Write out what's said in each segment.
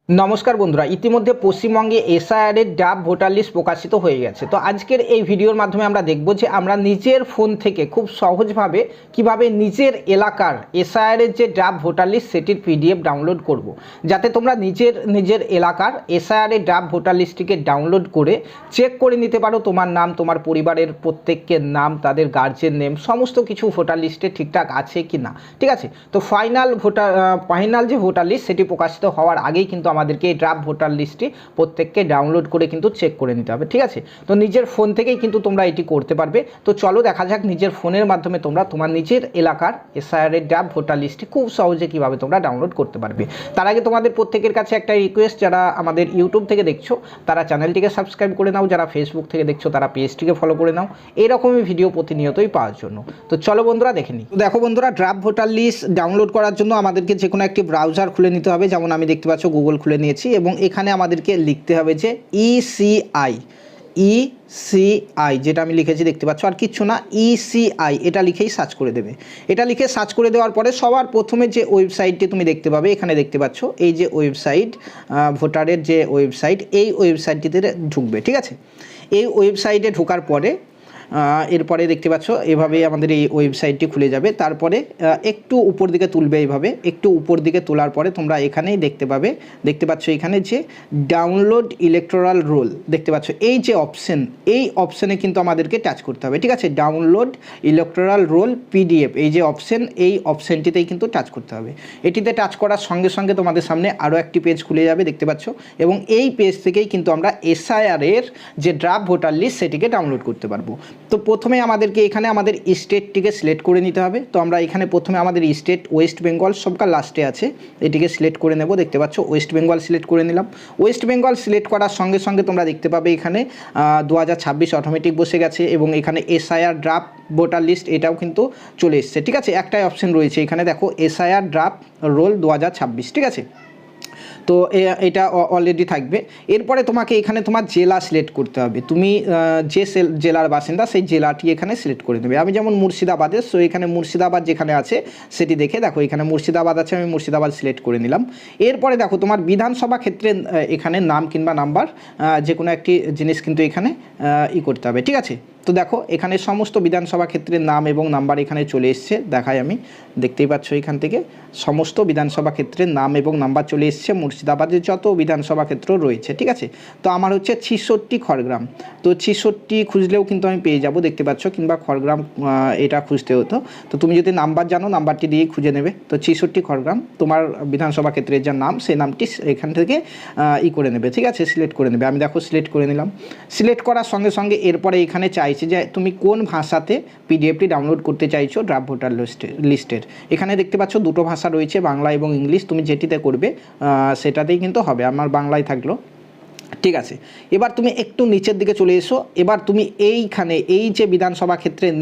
নমস্কার বন্ধুরা, ইতিমধ্যে পশ্চিমবঙ্গে এসআইআরের ড্রাফট ভোটার লিস্ট প্রকাশিত হয়ে গেছে। তো আজকের এই ভিডিওর মাধ্যমে আমরা দেখব যে আমরা নিজের ফোন থেকে খুব সহজভাবে কিভাবে নিজের এলাকার এসআইআরের যে ড্রাফট ভোটার লিস্ট সেটির পিডিএফ ডাউনলোড করব, যাতে তোমরা নিজের এলাকার এসআইআরের ড্রাফট ভোটার লিস্টটিকে ডাউনলোড করে চেক করে নিতে পারো তোমার নাম, তোমার পরিবারের প্রত্যেকের নাম, তাদের গার্জেন নেম, সমস্ত কিছু ভোটার লিস্টে ঠিকঠাক আছে কি না। ঠিক আছে, তো ফাইনাল যে ভোটার লিস্ট সেটি প্রকাশিত হওয়ার আগেই কিন্তু আমাদেরকে এই ড্রাফট ভোটার লিস্টটি প্রত্যেককে ডাউনলোড করে কিন্তু চেক করে নিতে হবে। ঠিক আছে, তো নিজের ফোন থেকেই কিন্তু তোমরা এটি করতে পারবে। তো চলো দেখা যাক নিজের ফোনের মাধ্যমে তোমরা তোমার নিজের এলাকার এসআইআরের ড্রাফট ভোটার লিস্টটি খুব সহজে কীভাবে তোমরা ডাউনলোড করতে পারবে। তার আগে তোমাদের প্রত্যেকের কাছে একটা রিকোয়েস্ট, যারা আমাদের ইউটিউব থেকে দেখছো তারা চ্যানেলটিকে সাবস্ক্রাইব করে নাও, যারা ফেসবুক থেকে দেখছো তারা পেজটিকে ফলো করে নাও এইরকমই ভিডিও প্রতিনিয়তই পাওয়ার জন্য। তো চলো বন্ধুরা দেখে নিই। তো দেখো বন্ধুরা, ড্রাফট ভোটার লিস্ট ডাউনলোড করার জন্য আমাদেরকে যে কোনো একটি ব্রাউজার খুলে নিতে হবে। যেমন আমি দেখতে পাচ্ছ গুগল খুলে নিয়েছি এবং এখানে আমাদেরকে লিখতে হবে যে ইসিআই, যেটা আমি লিখেছি দেখতে পাচ্ছ, আর কিচ্ছু না, ইসিআই এটা লিখেই সার্চ করে দেবে। এটা লিখে সার্চ করে দেওয়ার পরে সবার প্রথমে যে ওয়েবসাইটটি তুমি দেখতে পাবে, এখানে দেখতে পাচ্ছ এই যে ওয়েবসাইট, ভোটারের যে ওয়েবসাইট, এই ওয়েবসাইটটিতে ঢুকবে। ঠিক আছে, এই ওয়েবসাইটে ঢোকার পরে এরপরে দেখতে পাচ্ছ এভাবে আমাদের এই ওয়েবসাইটটি খুলে যাবে। তারপরে একটু উপর দিকে তুলবে, এইভাবে একটু উপর দিকে তোলার পরে তোমরা এখানেই দেখতে পাচ্ছ এখানে যে ডাউনলোড ইলেকটোরাল রোল দেখতে পাচ্ছ, এই যে অপশন, এই অপশানে কিন্তু আমাদেরকে টাচ করতে হবে। ঠিক আছে, ডাউনলোড ইলেকটোরাল রোল পিডিএফ, এই যে অপশন, এই অপশানটিতেই কিন্তু টাচ করতে হবে। এটিতে টাচ করার সঙ্গে সঙ্গে তোমাদের সামনে আরও একটি পেজ খুলে যাবে দেখতে পাচ্ছ, এবং এই পেজ থেকেই কিন্তু আমরা এসআইআরের যে ড্রাফট ভোটার লিস্ট সেটিকে ডাউনলোড করতে পারবো। তো প্রথমে আমাদেরকে এখানে আমাদের স্টেটটিকে সিলেক্ট করে নিতে হবে। তো আমরা এখানে প্রথমে আমাদের স্টেট ওয়েস্ট বেঙ্গল সবকার লাস্টে আছে, এটিকে সিলেক্ট করে নেব। দেখতে পাচ্ছ ওয়েস্ট বেঙ্গল সিলেক্ট করে নিলাম। ওয়েস্ট বেঙ্গল সিলেক্ট করার সঙ্গে সঙ্গে তোমরা দেখতে পাবে এখানে 2026 অটোমেটিক বসে গেছে, এবং এখানে এসআইআর ড্রাফট ভোটার লিস্ট এটাও কিন্তু চলে এসছে। ঠিক আছে, একটাই অপশন রয়েছে এখানে, দেখো এসআইআর ড্রাফট রোল 2026। ঠিক আছে, তো এটা অলরেডি থাকবে। এরপরে তোমাকে এখানে তোমার জেলা সিলেক্ট করতে হবে। তুমি যে জেলার বাসিন্দা সেই জেলাটি এখানে সিলেক্ট করে নেবে। আমি যেমন মুর্শিদাবাদের, সো এখানে মুর্শিদাবাদ যেখানে আছে সেটি দেখে, দেখো এখানে মুর্শিদাবাদ আছে, আমি মুর্শিদাবাদ সিলেক্ট করে নিলাম। এরপরে দেখো তোমার বিধানসভা ক্ষেত্রে এখানে নাম কিংবা নাম্বার যে কোনো একটি জিনিস কিন্তু এখানে করতে হবে। ঠিক আছে, তো দেখো এখানে সমস্ত বিধানসভা ক্ষেত্রের নাম এবং নাম্বার এখানে চলে এসছে, দেখাই আমি, দেখতেই পাচ্ছ এখান থেকে সমস্ত বিধানসভা ক্ষেত্রের নাম এবং নাম্বার চলে এসছে, মুর্শিদাবাদের যত বিধানসভা ক্ষেত্র রয়েছে। ঠিক আছে, তো আমার হচ্ছে 66 খড়গ্রাম, তো 66 খুঁজলেও কিন্তু আমি পেয়ে যাব দেখতে পাচ্ছ, কিংবা খড়গ্রাম এটা খুঁজতে হতো। তো তুমি যদি নাম্বার জানো নাম্বারটি দিয়ে খুঁজে নেবে। তো 66 খড়গ্রাম তোমার বিধানসভা ক্ষেত্রের যার নাম, সেই নামটি এখান থেকে করে নেবে। ঠিক আছে, সিলেক্ট করে নেবে। আমি দেখো সিলেক্ট করে নিলাম। সিলেক্ট করার সঙ্গে সঙ্গে এরপরে এখানে চাইছে যে তুমি কোন ভাষাতে পিডিএফটি ডাউনলোড করতে চাইছো ড্রাফট ভোটার লিস্টের। এখানে দেখতে পাচ্ছ দুটো ভাষা রয়েছে, বাংলা এবং ইংলিশ। তুমি যেটিতে করবে সেটাতেই কিন্তু হবে, আমার বাংলায় থাকলো। ঠিক আছে, এবার তুমি একটু নিচের দিকে চলে এসো। এবার তুমি এইখানে এই যে বিধানসভা ক্ষেত্রের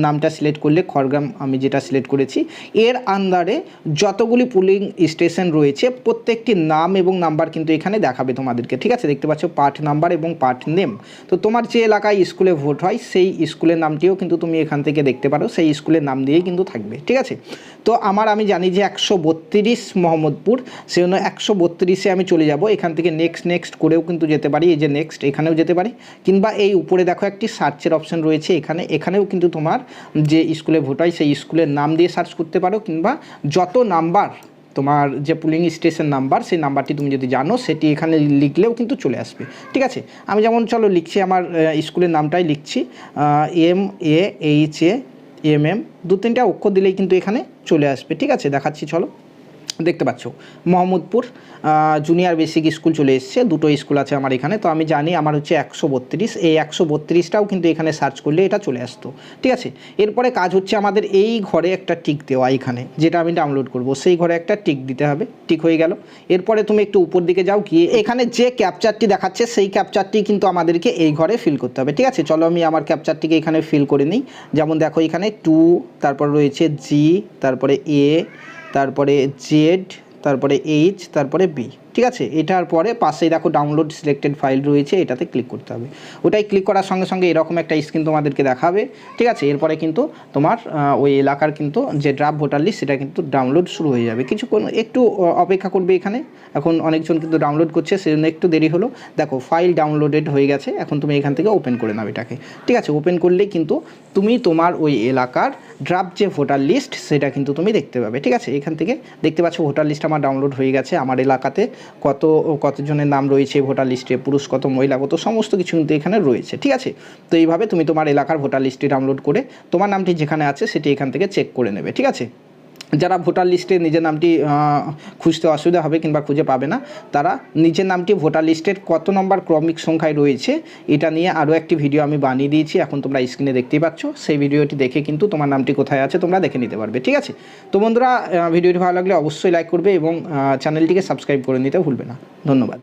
নামটা সিলেক্ট করলে, খড়গ্রাম আমি যেটা সিলেক্ট করেছি, এর আন্ডারে যতগুলি পুলিং স্টেশন রয়েছে প্রত্যেকটি নাম এবং নাম্বার কিন্তু এখানে দেখাবে তোমাদেরকে। ঠিক আছে, দেখতে পাচ্ছ পার্ট নাম্বার এবং পার্ট নেম। তো তোমার যে এলাকায় স্কুলে ভোট হয় সেই স্কুলের নামটিও কিন্তু তুমি এখান থেকে দেখতে পারো, সেই স্কুলের নাম দিয়েই কিন্তু থাকবে। ঠিক আছে, তো আমি জানি যে 132 মোহাম্মদপুর, সেই জন্য 132-এ আমি চলে যাব। এখান থেকে নেক্সট করেও কিন্তু যেতে পারি, এই যে নেক্সট এখানেও যেতে পারি, কিংবা এই উপরে দেখো একটি সার্চের অপশন রয়েছে, এখানেও কিন্তু তোমার যে স্কুলে ভোট হয় সেই স্কুলের নাম দিয়ে সার্চ করতে পারো, কিংবা যত নাম্বার তোমার যে পুলিং স্টেশন নাম্বার, সেই নাম্বারটি তুমি যদি জানো সেটি এখানে লিখলেও কিন্তু চলে আসবে। ঠিক আছে, আমি যেমন চলো লিখছি, আমার স্কুলের নামটাই লিখছি, MAHAMM, 2-3টা অক্ষর দিলেই কিন্তু এখানে চলে আসবে। ঠিক আছে, দেখাচ্ছি, চলো দেখতে পাচ্ছ মোহাম্মদপুর জুনিয়র বেসিক স্কুল চলে এসছে, দুটো স্কুল আছে আমার এখানে। তো আমি জানি আমার হচ্ছে 132, এই 132টাও কিন্তু এখানে সার্চ করলে এটা চলে আসতো। ঠিক আছে, এরপরে কাজ হচ্ছে আমাদের এই ঘরে একটা টিক দেওয়া, এখানে যেটা আমি ডাউনলোড করব সেই ঘরে একটা টিক দিতে হবে। টিক হয়ে গেল। এরপরে তুমি একটু উপর দিকে যাও, গিয়ে এখানে যে ক্যাপচারটি দেখাচ্ছে সেই ক্যাপচারটি কিন্তু আমাদেরকে এই ঘরে ফিল করতে হবে। ঠিক আছে, চলো আমি আমার ক্যাপচারটিকে এখানে ফিল করে নিই। যেমন দেখো এখানে 2, তারপর রয়েছে G, তারপরে A, তারপরে Z, তারপরে H, তারপরে B। ঠিক আছে। এটার পরে পাশেই দেখো ডাউনলোড সিলেক্টেড ফাইল রয়েছে, এটাতে ক্লিক করতে হবে। ওটাই ক্লিক করার সঙ্গে সঙ্গে এরকম একটা স্ক্রিন তোমাদেরকে দেখাবে, ঠিক আছে। এরপরে কিন্তু তোমার ওই এলাকার কিন্তু যে ড্রাফট ভোটার লিস্ট সেটা কিন্তু ডাউনলোড শুরু হয়ে যাবে। কিছুক্ষণ একটু অপেক্ষা করবে এখানে, এখন অনেকজন কিন্তু ডাউনলোড করছে সেজন্য একটু দেরি হলো। দেখো ফাইল ডাউনলোডেড হয়ে গেছে, এখন তুমি এখান থেকে ওপেন করে নাও এটাকে, ঠিক আছে। ওপেন করলেই কিন্তু তুমি তোমার ওই এলাকার ড্রাফট যে ভোটার লিস্ট সেটা কিন্তু তুমি দেখতে পাবে, ঠিক আছে। এখান থেকে দেখতে পাচ্ছ ভোটার লিস্ট আমার ডাউনলোড হয়ে গেছে, আমার এলাকাতে কতজনের নাম রয়েছে ভোটার লিস্টে, পুরুষ কত মহিলা কত সমস্ত কিছু কিন্তু এখানে রয়েছে, ঠিক আছে। তো এইভাবে তুমি তোমার এলাকার ভোটার লিস্টটি ডাউনলোড করে তোমার নামটি যেখানে আছে সেটি এখান থেকে চেক করে নেবে, ঠিক আছে। যারা ভোটার লিস্টে নিজের নামটি খুঁজতে অসুবিধা হবে কিংবা খুঁজে পাবে না, তারা নিজের নামটি ভোটার লিস্টের কত নম্বর ক্রমিক সংখ্যায় রয়েছে এটা নিয়ে আরও একটি ভিডিও আমি বানিয়ে দিয়েছি, এখন তোমরা স্ক্রিনে দেখতেই পাচ্ছ। সেই ভিডিওটি দেখে কিন্তু তোমার নামটি কোথায় আছে তোমরা দেখে নিতে পারবে, ঠিক আছে। তো বন্ধুরা ভিডিওটি ভালো লাগলে অবশ্যই লাইক করবে এবং চ্যানেলটিকে সাবস্ক্রাইব করে নিতে ভুলবে না। ধন্যবাদ।